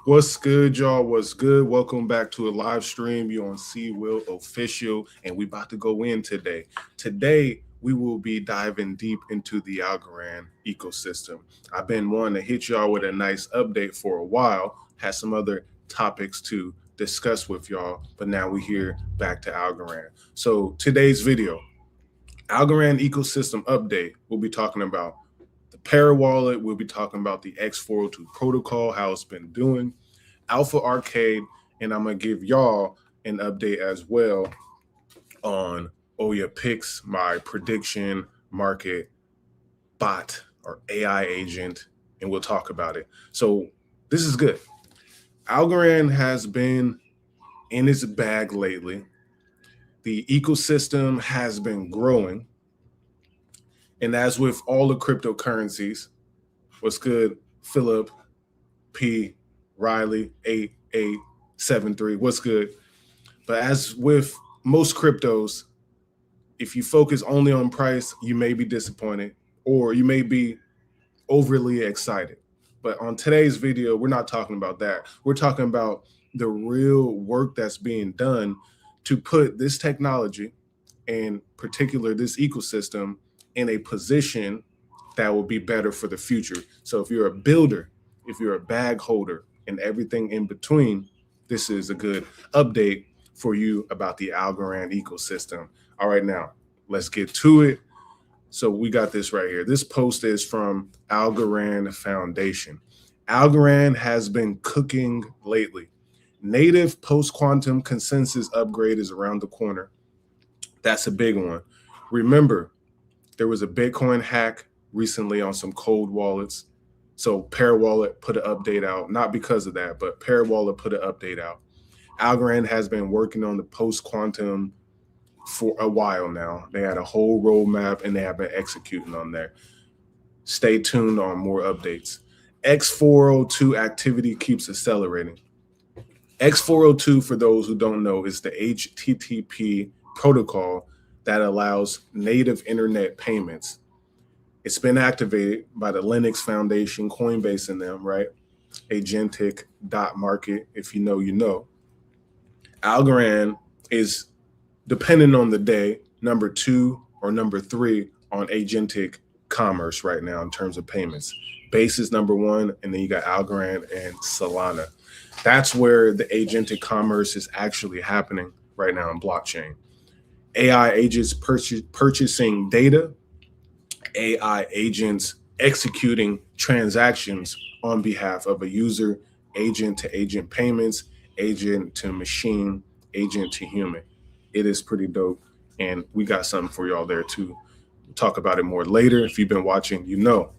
What's good, y'all? What's good? Welcome back to a live stream. You on C Will Official, and we about to go in today. Today, we will be diving deep into the Algorand ecosystem. I've been wanting to hit y'all with a nice update for a while. Had some other topics to discuss with y'all, but now we're here back to Algorand. So today's video, Algorand ecosystem update. We'll be talking about the Pera Wallet. We'll be talking about the x402 protocol, how it's been doing, Alpha Arcade, and I'm gonna give y'all an update as well on Oya Picks, my prediction market bot or AI agent, and we'll talk about it. So this is good. Algorand has been in its bag lately. The ecosystem has been growing. And as with all the cryptocurrencies, what's good, Philip P. Riley 8873, what's good? But as with most cryptos, if you focus only on price, you may be disappointed or you may be overly excited. But on today's video, we're not talking about that. We're talking about the real work that's being done to put this technology, in particular this ecosystem, in a position that will be better for the future. So if you're a builder, if you're a bag holder, and everything in between, this is a good update for you about the Algorand ecosystem. All right, now let's get to it. So we got this right here. This post is from Algorand Foundation. Algorand has been cooking lately. Native post-quantum consensus upgrade is around the corner. That's a big one. Remember, there was a Bitcoin hack recently on some cold wallets. So Pera Wallet put an update out, not because of that, but Pera Wallet put an update out. Algorand has been working on the post-quantum for a while now. They had a whole roadmap and they have been executing on there. Stay tuned on more updates. X402 activity keeps accelerating. X402, for those who don't know, is the HTTP protocol that allows native internet payments. It's been activated by the Linux Foundation, Coinbase and them, right? Agentic market, if you know, you know. Algorand is, depending on the day, number 2 or number 3 on agentic commerce right now in terms of payments. Base is number 1, and then you got Algorand and Solana. That's where the agentic commerce is actually happening right now in blockchain. AI agents purchasing data, AI agents executing transactions on behalf of a user, agent to agent payments, agent to machine, agent to human. It is pretty dope. And we got something for y'all there too. We'll talk about it more later. If you've been watching, you know.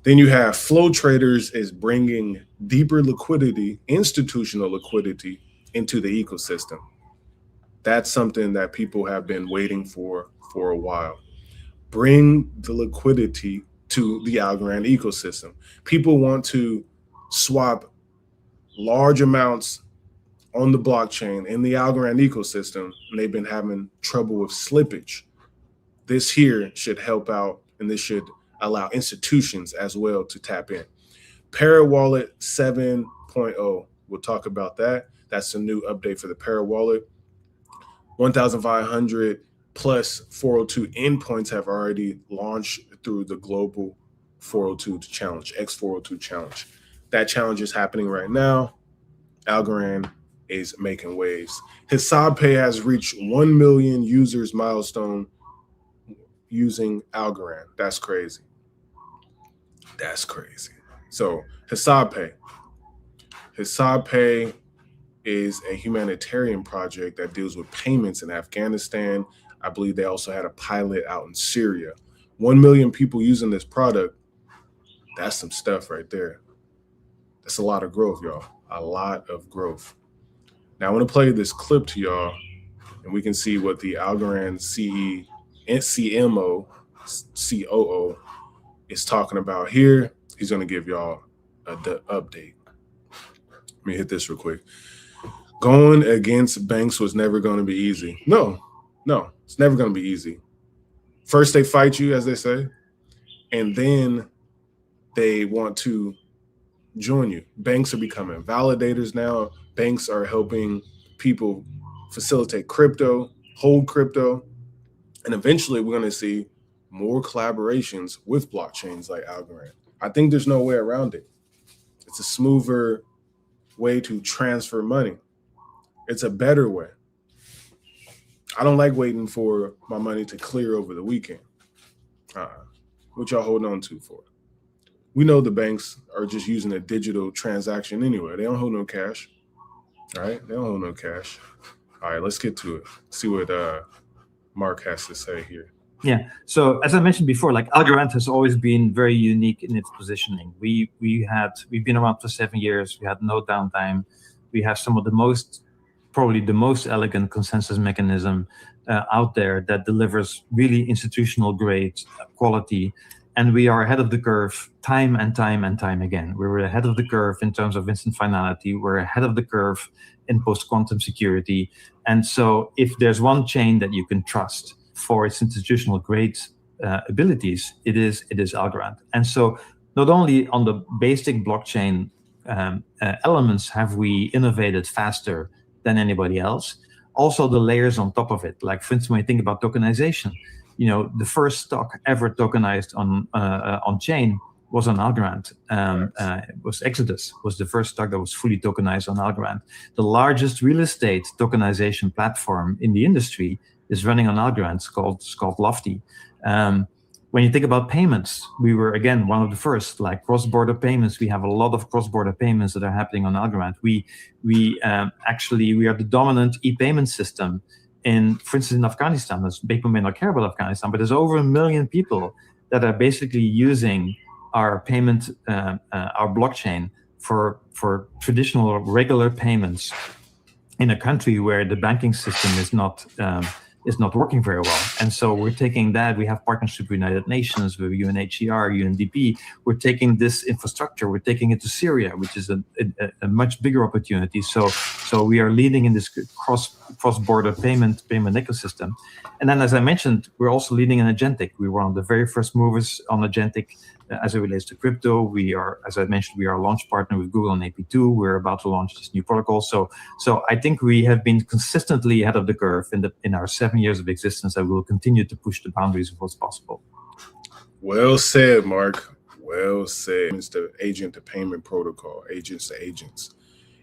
Then you have Flow Traders is bringing deeper liquidity, institutional liquidity into the ecosystem. That's something that people have been waiting for a while. Bring the liquidity to the Algorand ecosystem. People want to swap large amounts on the blockchain in the Algorand ecosystem, and they've been having trouble with slippage. This here should help out, and this should allow institutions as well to tap in. Pera Wallet 7.0, we'll talk about that. That's a new update for the Pera Wallet. 1,500 plus 402 endpoints have already launched through the global 402 challenge, X402 challenge. That challenge is happening right now. Algorand is making waves. HisabPay has reached 1 million users milestone using Algorand. That's crazy. That's crazy. So HisabPay is a humanitarian project that deals with payments in Afghanistan. I believe they also had a pilot out in Syria. 1 million people using this product. That's some stuff right there. That's a lot of growth, y'all. A lot of growth. Now I want to play this clip to y'all, and we can see what the Algorand COO is talking about here. He's going to give y'all the update. Let me hit this real quick. Going against banks was never going to be easy. No, it's never going to be easy. First, they fight you, as they say, and then they want to join you. Banks are becoming validators now. Banks are helping people facilitate crypto, hold crypto, and eventually we're going to see more collaborations with blockchains like Algorand. I think there's no way around it. It's a smoother way to transfer money. It's a better way. I don't like waiting for my money to clear over the weekend. What y'all holding on to for? We know the banks are just using a digital transaction anyway. They don't hold no cash. All right? They don't hold no cash. All right, let's get to it. See what Mark has to say here. Yeah. So as I mentioned before, like Algorand has always been very unique in its positioning. We've been around for 7 years. We had no downtime. We have some of probably the most elegant consensus mechanism out there that delivers really institutional grade quality. And we are ahead of the curve time and time and time again. We're ahead of the curve in terms of instant finality. We're ahead of the curve in post-quantum security. And so if there's one chain that you can trust for its institutional grade abilities, it is Algorand. And so not only on the basic blockchain elements have we innovated faster than anybody else, also the layers on top of it. Like for instance, when you think about tokenization, the first stock ever tokenized on chain was on Algorand. Was Exodus, was the first stock that was fully tokenized on Algorand. The largest real estate tokenization platform in the industry is running on Algorand. It's called Lofty. When you think about payments, we were again one of the first. Like cross-border payments, we have a lot of cross-border payments that are happening on Algorand. We are the dominant e-payment system for instance, in Afghanistan. People may not care about Afghanistan, but there's over 1 million people that are basically using our payment, our blockchain for traditional regular payments in a country where the banking system is not working very well. And so we're taking that. We have partnership with United Nations, with UNHCR, UNDP. We're taking this infrastructure, we're taking it to Syria, which is a much bigger opportunity. So we are leading in this cross-border payment ecosystem. And then, as I mentioned, we're also leading in agentic. We were one of the very first movers on agentic as it relates to crypto. We are, as I mentioned, we are a launch partner with Google and AP2. We're about to launch this new protocol. So I think we have been consistently ahead of the curve in our 7 years of existence, and we will continue to push the boundaries of what's possible. Well said, Mark. Well said. It's the agent to payment protocol, agents to agents.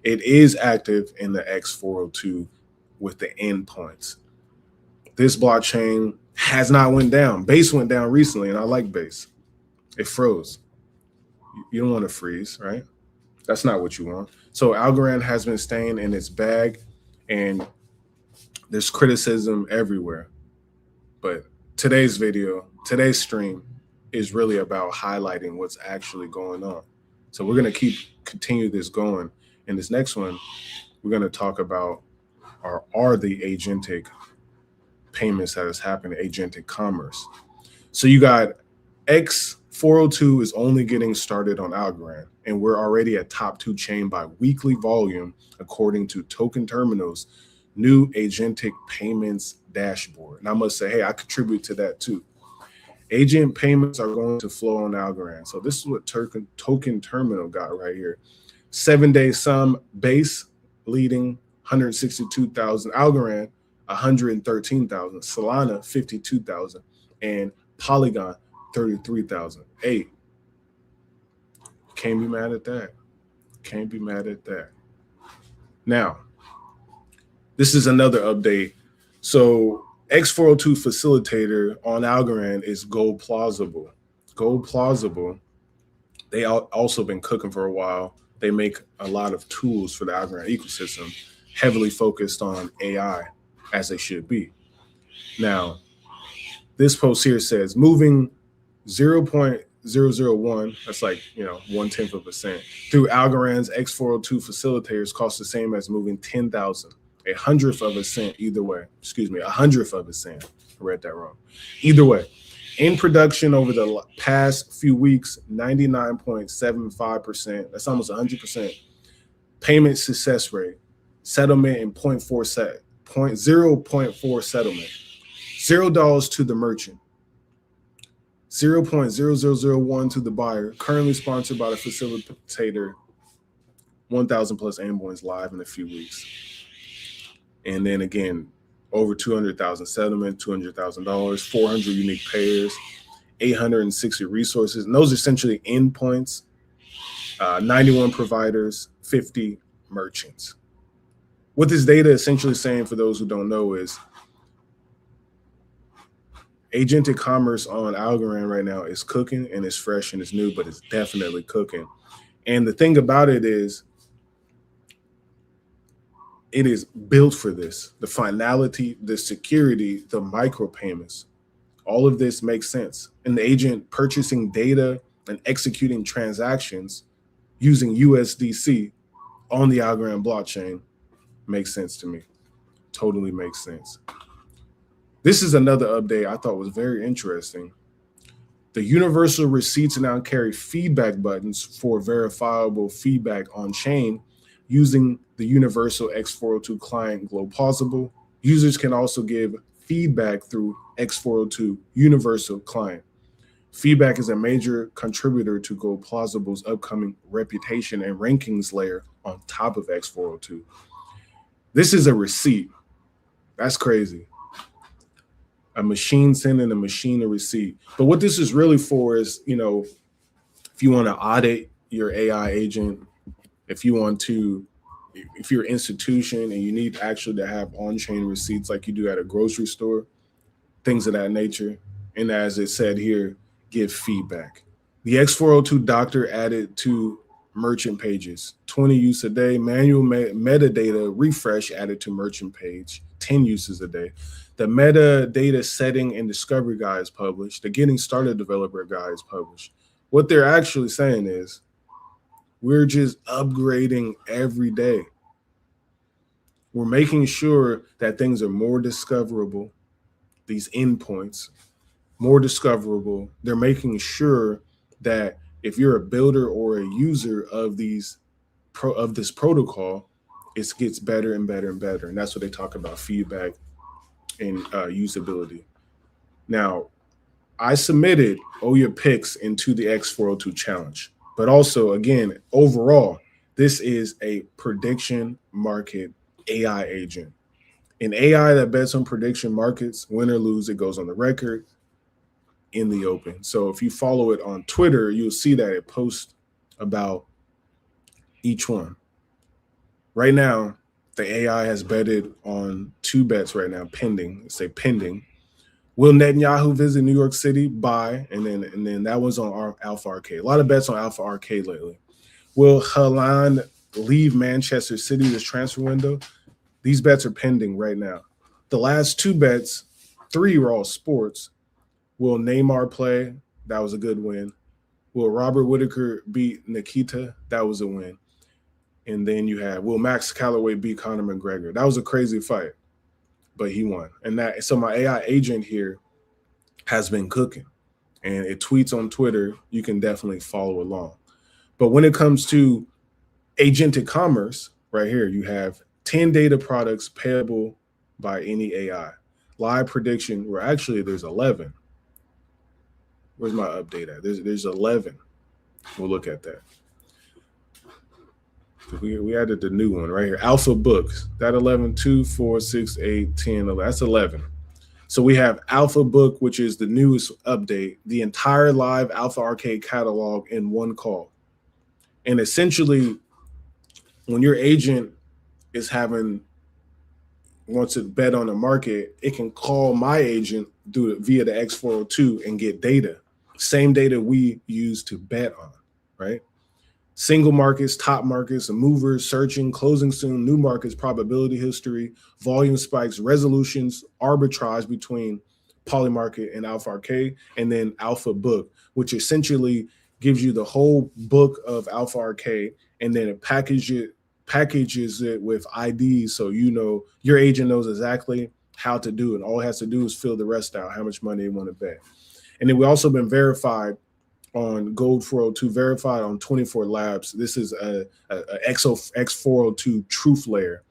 It is active in the x402 with the endpoints. This blockchain has not went down. Base went down recently, and I like Base. It froze. You don't want to freeze, right? That's not what you want. So Algorand has been staying in its bag, and there's criticism everywhere. But today's today's stream is really about highlighting what's actually going on. So we're going to continue this going. In this next one, we're going to talk about are the agentic payments that is happening, agentic commerce. So you got x402 is only getting started on Algorand, and we're already at top 2 chain by weekly volume, according to Token Terminal's new agentic payments dashboard. And I must say, hey, I contribute to that too. Agent payments are going to flow on Algorand. So this is what Token Terminal got right here. 7-day sum base leading 162,000, Algorand 113,000, Solana 52,000, and Polygon 33,000. Hey, can't be mad at that. Can't be mad at that. Now, this is another update. So x402 facilitator on Algorand is Gold Plausible. Gold Plausible, they also been cooking for a while. They make a lot of tools for the Algorand ecosystem, heavily focused on AI, as they should be. Now, this post here says moving 0.001, that's like 0.1% through Algorand's x402 facilitators costs the same as moving 10,000, a hundredth of a cent either way. Excuse me, a hundredth of a cent. I read that wrong. Either way, in production over the past few weeks, 99.75%, that's almost 100%. Payment success rate, settlement in 0.4 settlement, $0 to the merchant, 0.0001 to the buyer, currently sponsored by the facilitator 1,000 plus endpoints live in a few weeks. And then again, over 200,000 settlement, $200,000, 400 unique payers, 860 resources. And those are essentially endpoints, 91 providers, 50 merchants. What this data essentially saying, for those who don't know, is agentic commerce on Algorand right now is cooking, and it's fresh and it's new, but it's definitely cooking. And the thing about it is built for this. The finality, the security, the micropayments, all of this makes sense. And the agent purchasing data and executing transactions using USDC on the Algorand blockchain makes sense to me. Totally makes sense. This is another update I thought was very interesting. The universal receipts now carry feedback buttons for verifiable feedback on chain using the universal x402 client Globplausible. Users can also give feedback through x402 universal client. Feedback is a major contributor to Globplausible's upcoming reputation and rankings layer on top of x402. This is a receipt. That's crazy. A machine sending a machine a receipt. But what this is really for is, you know, if you want to audit your AI agent, if you're an institution and you need actually to have on-chain receipts like you do at a grocery store, things of that nature. And as it said here, give feedback. The x402 doctor added to merchant pages, 20 use a day, manual metadata refresh added to merchant page, 10 uses a day. The metadata setting and discovery guide is published. The getting started developer guide is published. What they're actually saying is we're just upgrading every day. We're making sure that things are more discoverable, these endpoints, more discoverable. They're making sure that if you're a builder or a user of this protocol, it gets better and better and better. And that's what they talk about, feedback and usability. Now, I submitted all your picks into the x402 challenge, but also, again, overall, this is a prediction market AI agent. An AI that bets on prediction markets, win or lose, it goes on the record in the open. So if you follow it on Twitter, you'll see that it posts about each one. Right now, the AI has betted on 2 bets right now, pending. Let's say pending. Will Netanyahu visit New York City? Buy, and then that was on Alpha Arcade. A lot of bets on Alpha Arcade lately. Will Haaland leave Manchester City this transfer window? These bets are pending right now. The last 2 bets, 3 were all sports. Will Neymar play? That was a good win. Will Robert Whittaker beat Nikita? That was a win. And then you have, will Max Callaway beat Conor McGregor? That was a crazy fight, but he won. And so my AI agent here has been cooking, and it tweets on Twitter. You can definitely follow along. But when it comes to agentic commerce, right here, you have 10 data products payable by any AI. Live prediction, where actually there's 11. Where's my update at? There's 11. We'll look at that. We added the new one right here. Alpha Books. That 11, 2, 4, 6, 8, 10, 11. That's 11. So we have Alpha Book, which is the newest update, the entire live Alpha Arcade catalog in one call. And essentially, when your agent is wants to bet on the market, it can call my agent via the x402 and get data. Same data we use to bet on, right? Single markets, top markets, movers, searching, closing soon, new markets, probability history, volume spikes, resolutions, arbitrage between Polymarket and Alpha Arcade, and then Alpha Book, which essentially gives you the whole book of Alpha Arcade, and then it packages it with IDs, so you know your agent knows exactly how to do it. All it has to do is fill the rest out, how much money they want to bet. And then we also been verified on Gold 402, verified on 24 Labs. This is a X402 truth layer.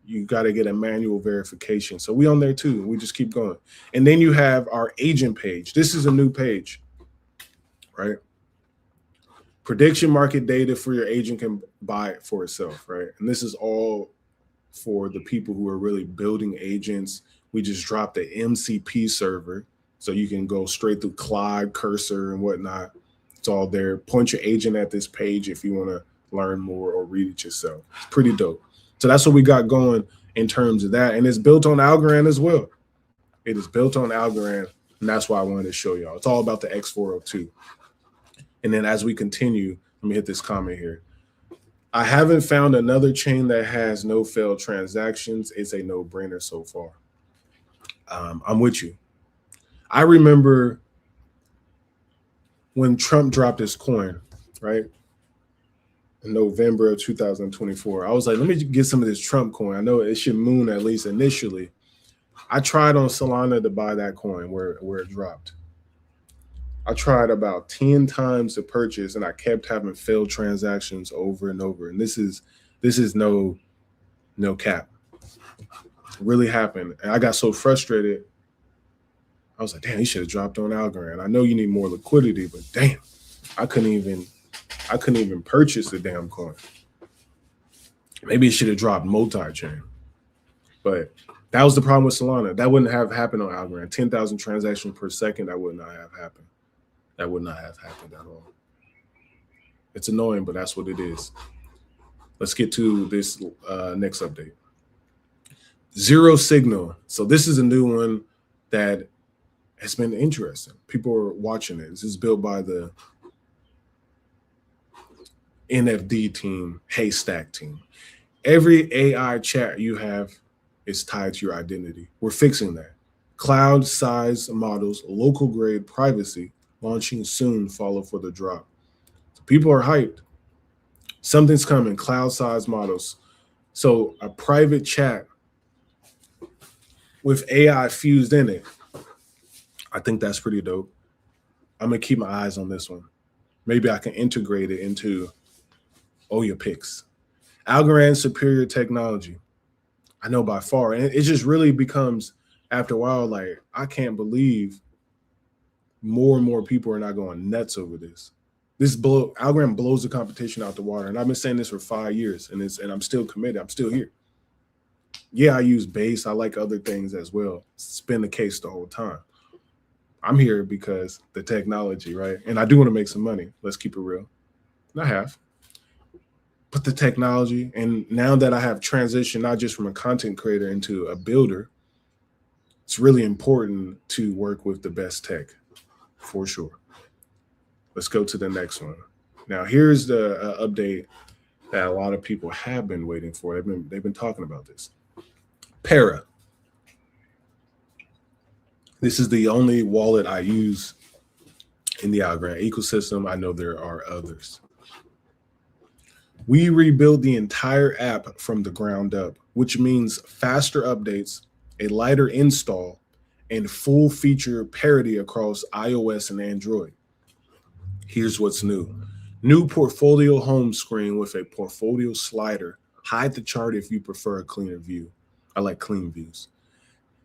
You got to get a manual verification. So we on there too. We just keep going. And then you have our agent page. This is a new page, right? Prediction market data for your agent can buy it for itself, right? And this is all for the people who are really building agents. We just dropped the MCP server, so you can go straight through Clyde, Cursor, and whatnot. It's all there. Point your agent at this page if you want to learn more or read it yourself. It's pretty dope. So that's what we got going in terms of that. And it's built on Algorand as well. It is built on Algorand, and that's why I wanted to show y'all. It's all about the x402. And then as we continue, let me hit this comment here. I haven't found another chain that has no failed transactions. It's a no-brainer so far. I'm with you. I remember when Trump dropped his coin, right? In November of 2024. I was like, let me get some of this Trump coin. I know it should moon at least initially. I tried on Solana to buy that coin where it dropped. I tried about 10 times to purchase, and I kept having failed transactions over and over. And this is no cap. It really happened. And I got so frustrated. I was like, damn, you should have dropped on Algorand. I know you need more liquidity, but damn, I couldn't even purchase the damn coin. Maybe it should have dropped multi-chain. But that was the problem with Solana. That wouldn't have happened on Algorand. 10,000 transactions per second, that would not have happened. That would not have happened at all. It's annoying, but that's what it is. Let's get to this next update. Zero Signal. So this is a new one that has been interesting. People are watching it. This is built by the NFD team, Haystack team. Every AI chat you have is tied to your identity. We're fixing that. Cloud size models, local grade privacy, launching soon, follow for the drop. So people are hyped. Something's coming, cloud size models. So a private chat with AI fused in it. I think that's pretty dope. I'm gonna keep my eyes on this one. Maybe I can integrate it into Oya Picks. Algorand superior technology. I know by far. And it just really becomes, after a while, like, I can't believe more and more people are not going nuts over this. Algorand blows the competition out the water. And I've been saying this for 5 years, and I'm still committed. I'm still here. Yeah, I use Base. I like other things as well. It's been the case the whole time. I'm here because the technology, right? And I do want to make some money. Let's keep it real. And I have. But the technology, and now that I have transitioned not just from a content creator into a builder, it's really important to work with the best tech, for sure. Let's go to the next one. Now, here's the update that a lot of people have been waiting for. They've been talking about this. Pera. This is the only wallet I use in the Algorand ecosystem. I know there are others. We rebuilt the entire app from the ground up, which means faster updates, a lighter install, and full feature parity across iOS and Android. Here's what's new. New portfolio home screen with a portfolio slider. Hide the chart if you prefer a cleaner view. I like clean views.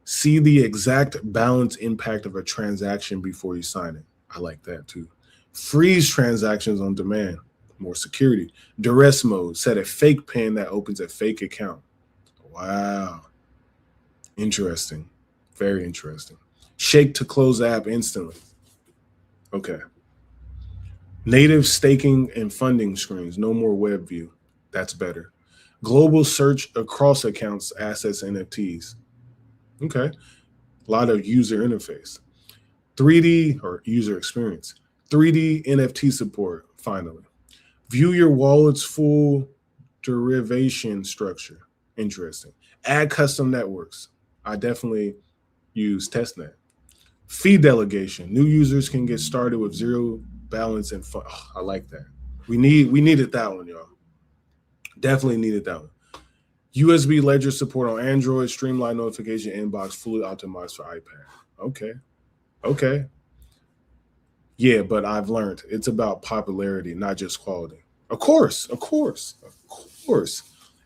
See the exact balance impact of a transaction before you sign it. I like that too. Freeze transactions on demand. More security. Duress mode. Set a fake pin that opens a fake account. Wow. Interesting. Very interesting. Shake to close the app instantly. Okay. Native staking and funding screens. No more web view. That's better. Global search across accounts, assets, NFTs. Okay. A lot of user interface. 3D or user experience. 3D NFT support, finally. View your wallet's full derivation structure. Interesting. Add custom networks. I definitely use testnet. Fee delegation. New users can get started with zero balance and fun. Oh, I like that. We needed that one, y'all. Definitely needed that one. USB ledger support on Android. Streamlined notification inbox. Fully optimized for iPad. Okay. Yeah, but I've learned it's about popularity, not just quality. Of course.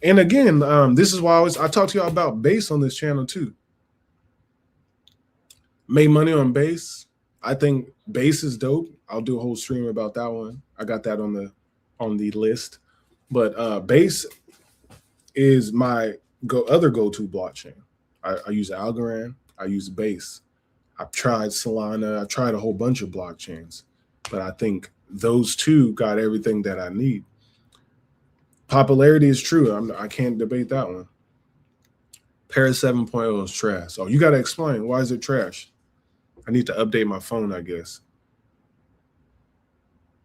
And again, this is why I talk to y'all about Base on this channel too. Made money on Base. I think Base is dope. I'll do a whole stream about that one. I got that on the list. But Base is my other go-to blockchain. I use Algorand. I use Base. I've tried Solana. I've tried a whole bunch of blockchains, but I think those two got everything that I need. Popularity is true. I can't debate that one. Pera 7.0 is trash. Oh, you got to explain. Why is it trash? I need to update my phone, I guess.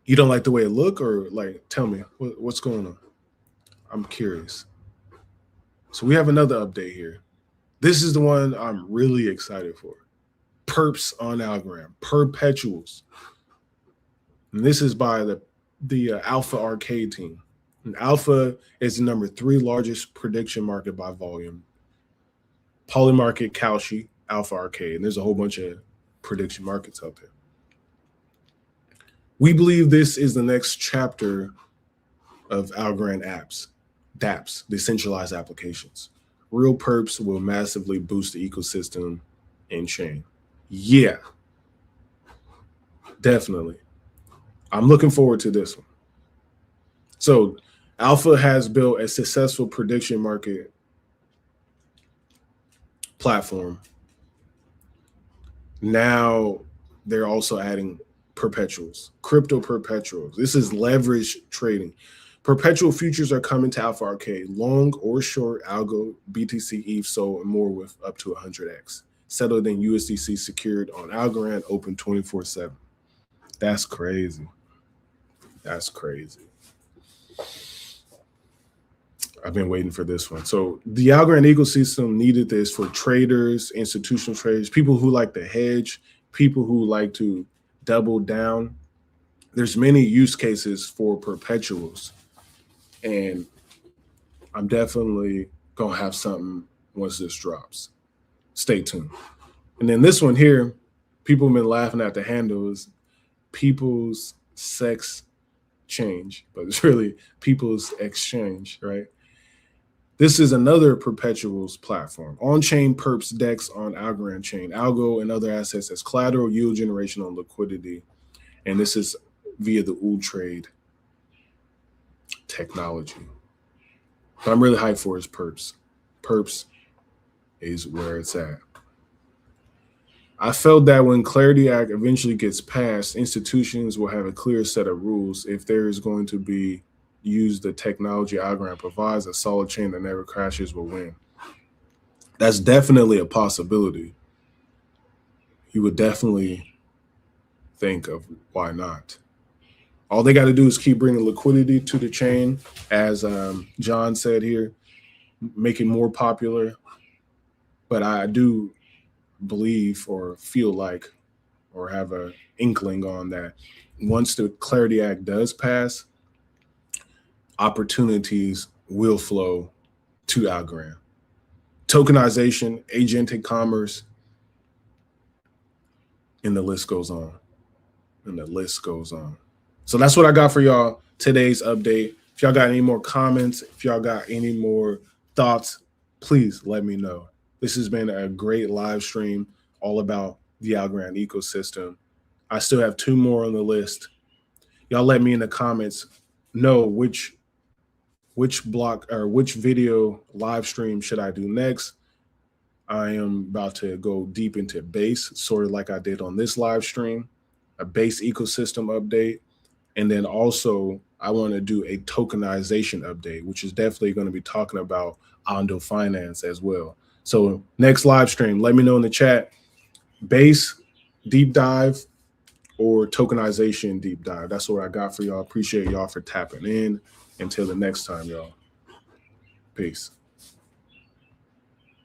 You don't like the way it look, or like, tell me what's going on? I'm curious. So we have another update here. This is the one I'm really excited for. Perps on Algorand, perpetuals. And this is by the Alpha Arcade team. And Alpha is the number 3 largest prediction market by volume. Polymarket, Kalshi, Alpha Arcade. And there's a whole bunch of prediction markets out there. We believe this is the next chapter of Algorand apps, dApps, decentralized applications. Real perps will massively boost the ecosystem and chain. Yeah, definitely. I'm looking forward to this one. So Alpha has built a successful prediction market platform. Now they're also adding perpetuals, crypto perpetuals. This is leverage trading. Perpetual futures are coming to Alpha Arcade, long or short, ALGO, BTC, ETH, SOL, and more with up to 100x. Settled in USDC, secured on Algorand, open 24/7. That's crazy. That's crazy. I've been waiting for this one. So the Algorand ecosystem needed this for traders, institutional traders, people who like to hedge, people who like to double down. There's many use cases for perpetuals. And I'm definitely going to have something once this drops. Stay tuned. And then this one here, people have been laughing at the handle, is People's Sex Change, but it's really People's Exchange, right? This is another perpetuals platform. On-chain perps DEX on Algorand chain, ALGO and other assets as collateral, yield generation on liquidity. And this is via the trade technology. But I'm really hyped for his perps. Perps is where it's at. I felt that when Clarity Act eventually gets passed, institutions will have a clear set of rules. If there is going to be use the technology Algorand provides, a solid chain that never crashes will win. That's definitely a possibility. You would definitely think of why not. All they got to do is keep bringing liquidity to the chain, as John said here, make it more popular. But I do believe or feel like or have an inkling on that once the Clarity Act does pass, opportunities will flow to Algorand. Tokenization, agentic commerce, and the list goes on. And the list goes on. So that's what I got for y'all today's update. If y'all got any more comments, if y'all got any more thoughts, please let me know. This has been a great live stream all about the Algorand ecosystem. I still have 2 more on the list. Y'all let me in the comments know which block or which video live stream should I do next. I am about to go deep into Base, sort of like I did on this live stream, a Base ecosystem update. And then also I want to do a tokenization update, which is definitely going to be talking about Ondo Finance as well. So next live stream, let me know in the chat, Base deep dive or tokenization deep dive. That's what I got for y'all. Appreciate y'all for tapping in. Until the next time, y'all. Peace.